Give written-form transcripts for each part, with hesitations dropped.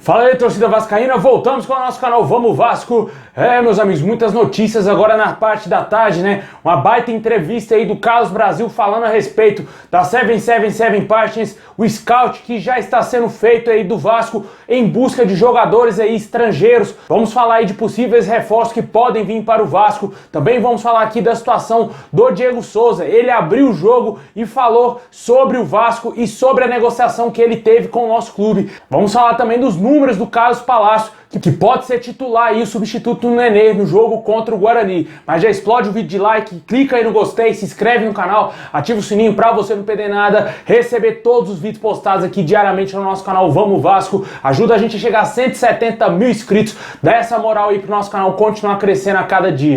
Fala aí, torcida vascaína, voltamos com o nosso canal Vamos Vasco. Meus amigos, muitas notícias agora na parte da tarde, né? Uma baita entrevista aí do Carlos Brasil falando a respeito da 777 Partners, o scout que já está sendo feito aí do Vasco em busca de jogadores aí estrangeiros. Vamos falar aí de possíveis reforços que podem vir para o Vasco. Também vamos falar aqui da situação do Diego Souza. Ele abriu o jogo e falou sobre o Vasco e sobre a negociação que ele teve com o nosso clube. Vamos falar também dos números do Carlos Palácio, que pode ser titular aí, o substituto do Nenê no jogo contra o Guarani. Mas já explode o vídeo de like, clica aí no gostei, se inscreve no canal, ativa o sininho pra você não perder nada, receber todos os vídeos postados aqui diariamente no nosso canal Vamos Vasco. Ajuda a gente a chegar a 170 mil inscritos, dá essa moral aí pro nosso canal continuar crescendo a cada dia.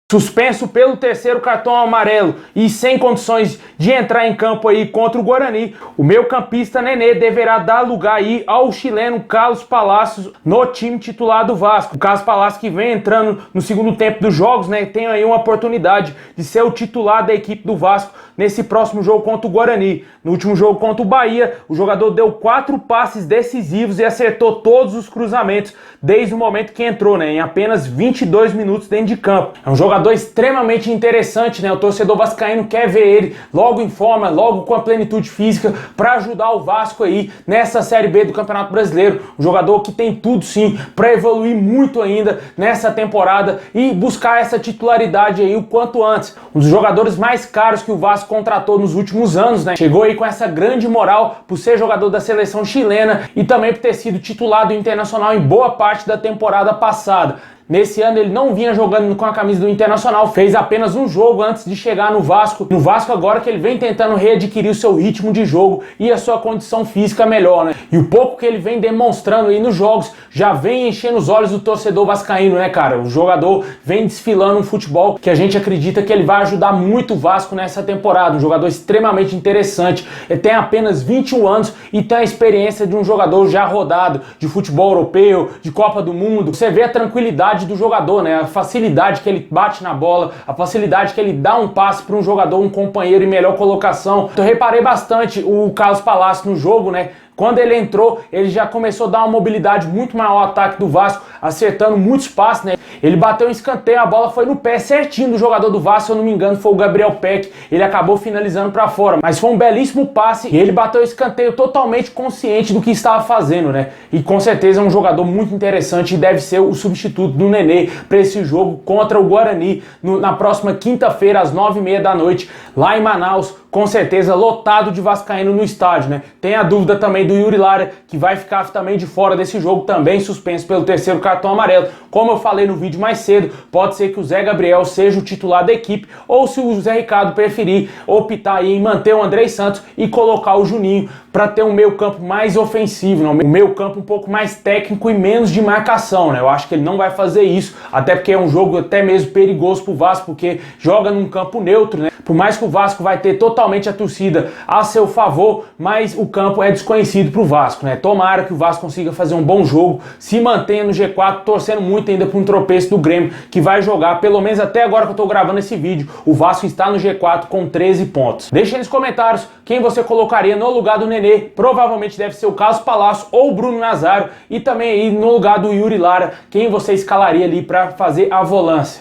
Suspenso pelo terceiro cartão amarelo e sem condições de entrar em campo aí contra o Guarani, o meio-campista Nenê deverá dar lugar aí ao chileno Carlos Palácio no time titular do Vasco. O Carlos Palácio, que vem entrando no segundo tempo dos jogos, né, tem aí uma oportunidade de ser o titular da equipe do Vasco nesse próximo jogo contra o Guarani. No último jogo contra o Bahia, o jogador deu 4 passes decisivos e acertou todos os cruzamentos desde o momento que entrou, né, em apenas 22 minutos dentro de campo. É um jogador extremamente interessante, né? O torcedor vascaíno quer ver ele logo em forma, logo com a plenitude física para ajudar o Vasco aí nessa Série B do Campeonato Brasileiro. Um jogador que tem tudo sim para evoluir muito ainda nessa temporada e buscar essa titularidade aí o quanto antes. Um dos jogadores mais caros que o Vasco contratou nos últimos anos, né? Chegou aí com essa grande moral por ser jogador da seleção chilena e também por ter sido titular do Internacional em boa parte da temporada passada. Nesse ano ele não vinha jogando com a camisa do Internacional, fez apenas um jogo antes de chegar no Vasco. No Vasco agora que ele vem tentando readquirir o seu ritmo de jogo e a sua condição física melhor, né? E o pouco que ele vem demonstrando aí nos jogos já vem enchendo os olhos do torcedor vascaíno, né, cara? O jogador vem desfilando um futebol que a gente acredita que ele vai ajudar muito o Vasco nessa temporada. Um jogador extremamente interessante. Ele tem apenas 21 anos e tem a experiência de um jogador já rodado de futebol europeu, de Copa do Mundo. Você vê a tranquilidade do jogador, né? A facilidade que ele bate na bola, a facilidade que ele dá um passe para um jogador, um companheiro em melhor colocação. Então, eu reparei bastante o Carlos Palácio no jogo, né? Quando ele entrou, ele já começou a dar uma mobilidade muito maior ao ataque do Vasco, acertando muitos passes, né? Ele bateu um escanteio, a bola foi no pé certinho do jogador do Vasco, se eu não me engano, foi o Gabriel Peck. Ele acabou finalizando para fora, mas foi um belíssimo passe e ele bateu o escanteio totalmente consciente do que estava fazendo, né? E com certeza é um jogador muito interessante e deve ser o substituto do Nenê para esse jogo contra o Guarani na próxima quinta-feira, às 9h30 da noite, lá em Manaus. Com certeza lotado de vascaíno no estádio, né? Tem a dúvida também do Yuri Lara, que vai ficar também de fora desse jogo, também suspenso pelo terceiro cartão amarelo. Como eu falei no vídeo mais cedo, pode ser que o Zé Gabriel seja o titular da equipe, ou se o Zé Ricardo preferir, optar aí em manter o Andrei Santos e colocar o Juninho para ter um meio campo mais ofensivo, né? Um meio campo um pouco mais técnico e menos de marcação, né? Eu acho que ele não vai fazer isso, até porque é um jogo até mesmo perigoso pro Vasco, porque joga num campo neutro, né? Por mais que o Vasco vai ter totalmente a torcida a seu favor, mas o campo é desconhecido pro Vasco, né? Tomara que o Vasco consiga fazer um bom jogo, se mantenha no G4, torcendo muito ainda para um tropeço do Grêmio, que vai jogar, pelo menos até agora que eu tô gravando esse vídeo, o Vasco está no G4 com 13 pontos. Deixa aí nos comentários quem você colocaria no lugar do Nenê. Provavelmente deve ser o Carlos Palácio ou o Bruno Nazário, e também aí no lugar do Yuri Lara, quem você escalaria ali para fazer a volância.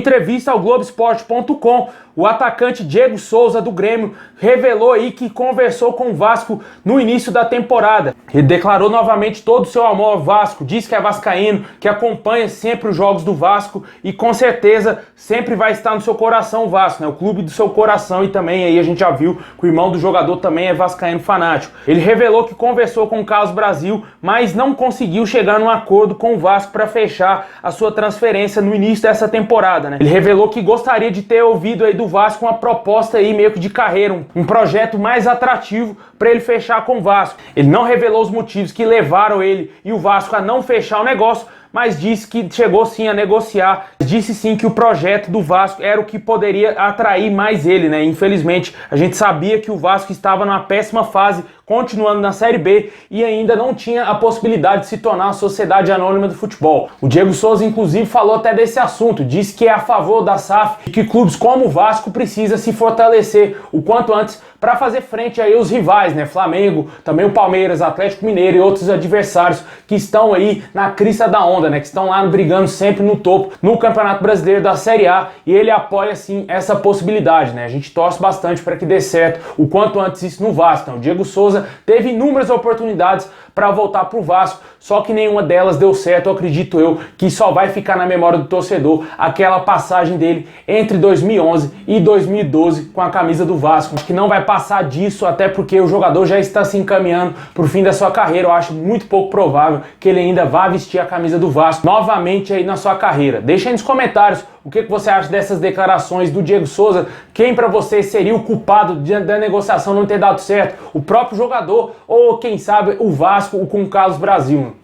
Em entrevista ao Globoesporte.com, o atacante Diego Souza do Grêmio revelou aí que conversou com o Vasco no início da temporada. Ele declarou novamente todo o seu amor ao Vasco, diz que é vascaíno, que acompanha sempre os jogos do Vasco e com certeza sempre vai estar no seu coração o Vasco, né? O clube do seu coração, e também aí a gente já viu que o irmão do jogador também é vascaíno fanático. Ele revelou que conversou com o Carlos Brasil, mas não conseguiu chegar num acordo com o Vasco para fechar a sua transferência no início dessa temporada, né? Ele revelou que gostaria de ter ouvido aí do Vasco uma proposta aí meio que de carreira, um projeto mais atrativo para ele fechar com o Vasco. Ele não revelou os motivos que levaram ele e o Vasco a não fechar o negócio, mas disse que chegou sim a negociar, disse sim que o projeto do Vasco era o que poderia atrair mais ele, né? Infelizmente, a gente sabia que o Vasco estava numa péssima fase, continuando na Série B e ainda não tinha a possibilidade de se tornar uma sociedade anônima do futebol. O Diego Souza, inclusive, falou até desse assunto, disse que é a favor da SAF e que clubes como o Vasco precisam se fortalecer o quanto antes para fazer frente aí aos rivais, né? Flamengo, também o Palmeiras, Atlético Mineiro e outros adversários que estão aí na crista da onda, né? Que estão lá brigando sempre no topo no Campeonato Brasileiro da Série A, e ele apoia sim essa possibilidade, né? A gente torce bastante para que dê certo o quanto antes isso no Vasco. Então, o Diego Souza teve inúmeras oportunidades para voltar para o Vasco, só que nenhuma delas deu certo. Eu acredito que só vai ficar na memória do torcedor aquela passagem dele entre 2011 e 2012 com a camisa do Vasco. Acho que não vai passar disso, até porque o jogador já está se encaminhando para o fim da sua carreira. Eu acho muito pouco provável que ele ainda vá vestir a camisa do Vasco novamente aí na sua carreira. Deixa aí nos comentários o que você acha dessas declarações do Diego Souza. Quem para você seria o culpado da negociação não ter dado certo? O próprio jogador ou quem sabe o Vasco com o Carlos Brasil?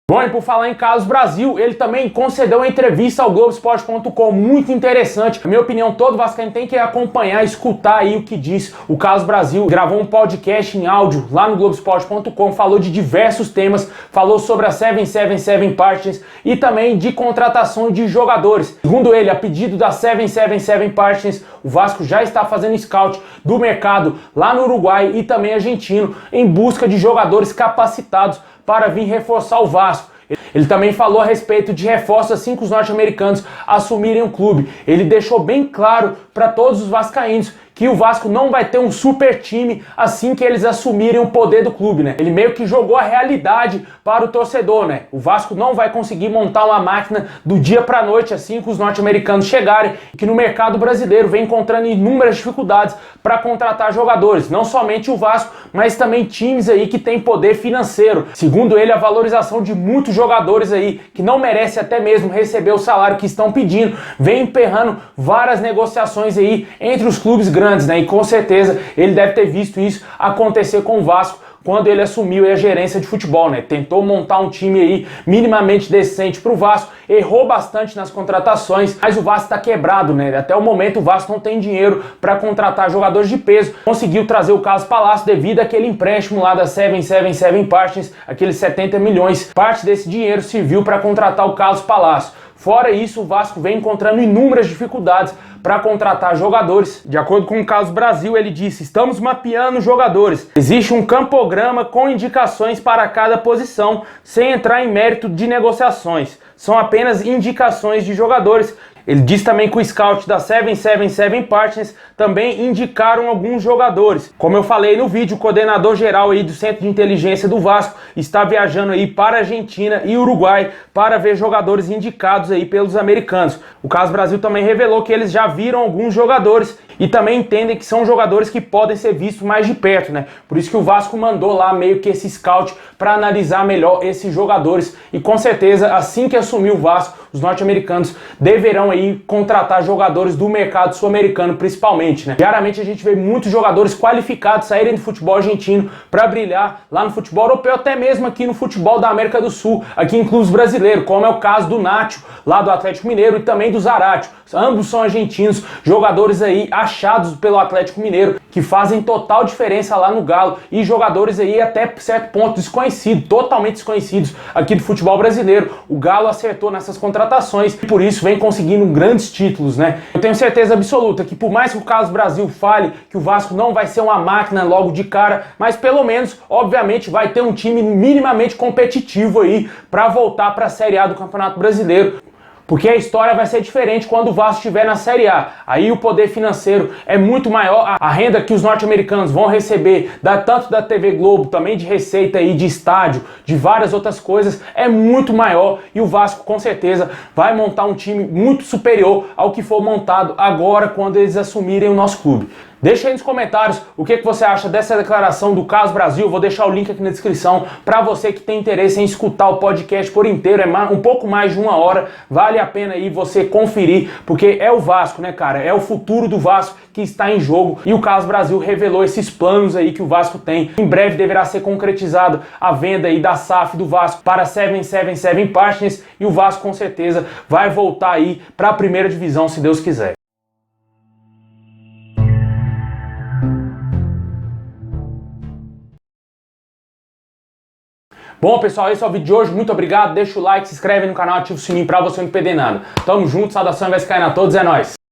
Bom, e por falar em Carlos Brasil, ele também concedeu uma entrevista ao Globoesporte.com, muito interessante. Na minha opinião, todo vascaíno tem que acompanhar, escutar aí o que diz o Carlos Brasil. Gravou um podcast em áudio lá no Globoesporte.com, falou de diversos temas, falou sobre a 777 Partners e também de contratação de jogadores. Segundo ele, a pedido da 777 Partners, o Vasco já está fazendo scout do mercado lá no Uruguai e também argentino, em busca de jogadores capacitados para vir reforçar o Vasco. Ele também falou a respeito de reforços assim que os norte-americanos assumirem o clube. Ele deixou bem claro para todos os vascaínos que o Vasco não vai ter um super time assim que eles assumirem o poder do clube, né? Ele meio que jogou a realidade para o torcedor, né? O Vasco não vai conseguir montar uma máquina do dia para a noite assim que os norte-americanos chegarem, que no mercado brasileiro vem encontrando inúmeras dificuldades para contratar jogadores. Não somente o Vasco, mas também times aí que têm poder financeiro. Segundo ele, a valorização de muitos jogadores aí que não merecem até mesmo receber o salário que estão pedindo, vem emperrando várias negociações aí entre os clubes grandes, né? E com certeza ele deve ter visto isso acontecer com o Vasco quando ele assumiu a gerência de futebol, né? Tentou montar um time aí minimamente decente para o Vasco, errou bastante nas contratações, mas o Vasco está quebrado, né? Até o momento o Vasco não tem dinheiro para contratar jogadores de peso. Conseguiu trazer o Carlos Palácio devido àquele empréstimo lá da 777 Partners, aqueles 70 milhões. Parte desse dinheiro serviu para contratar o Carlos Palácio. Fora isso, o Vasco vem encontrando inúmeras dificuldades para contratar jogadores. De acordo com o Carlos Brasil, ele disse: estamos mapeando jogadores. Existe um campograma com indicações para cada posição, sem entrar em mérito de negociações. São apenas indicações de jogadores. Ele diz também que o scout da 777 Partners também indicaram alguns jogadores. Como eu falei no vídeo, o coordenador geral aí do Centro de Inteligência do Vasco está viajando aí para a Argentina e Uruguai para ver jogadores indicados aí pelos americanos. O Carlos Brasil também revelou que eles já viram alguns jogadores e também entendem que são jogadores que podem ser vistos mais de perto, né? Por isso que o Vasco mandou lá meio que esse scout para analisar melhor esses jogadores e com certeza assim que assumir o Vasco, os norte-americanos deverão aí contratar jogadores do mercado sul-americano principalmente, né? Diariamente a gente vê muitos jogadores qualificados saírem do futebol argentino para brilhar lá no futebol europeu, até mesmo aqui no futebol da América do Sul, aqui em clubes brasileiros, como é o caso do Nacho, lá do Atlético Mineiro, e também do Zaratio. Ambos são argentinos, jogadores aí achados pelo Atlético Mineiro, que fazem total diferença lá no Galo, e jogadores aí até certo ponto desconhecidos, totalmente desconhecidos aqui do futebol brasileiro. O Galo acertou nessas contratações e por isso vem conseguindo grandes títulos, né? Eu tenho certeza absoluta que por mais que o Carlos Brasil fale que o Vasco não vai ser uma máquina logo de cara, mas pelo menos, obviamente, vai ter um time minimamente competitivo aí para voltar para a Série A do Campeonato Brasileiro. Porque a história vai ser diferente quando o Vasco estiver na Série A. Aí o poder financeiro é muito maior. A renda que os norte-americanos vão receber, tanto da TV Globo, também de receita aí de estádio, de várias outras coisas, é muito maior. E o Vasco com certeza vai montar um time muito superior ao que for montado agora quando eles assumirem o nosso clube. Deixa aí nos comentários o que você acha dessa declaração do Caso Brasil. Vou deixar o link aqui na descrição para você que tem interesse em escutar o podcast por inteiro. É um pouco mais de 1 hora. Vale a pena aí você conferir, porque é o Vasco, né, cara? É o futuro do Vasco que está em jogo. E o Caso Brasil revelou esses planos aí que o Vasco tem. Em breve deverá ser concretizado a venda aí da SAF do Vasco para 777 Partners. E o Vasco com certeza vai voltar aí para a primeira divisão, se Deus quiser. Bom, pessoal, esse é o vídeo de hoje. Muito obrigado. Deixa o like, se inscreve no canal, ativa o sininho pra você não perder nada. Tamo junto, saudação vascaína a todos, é nóis!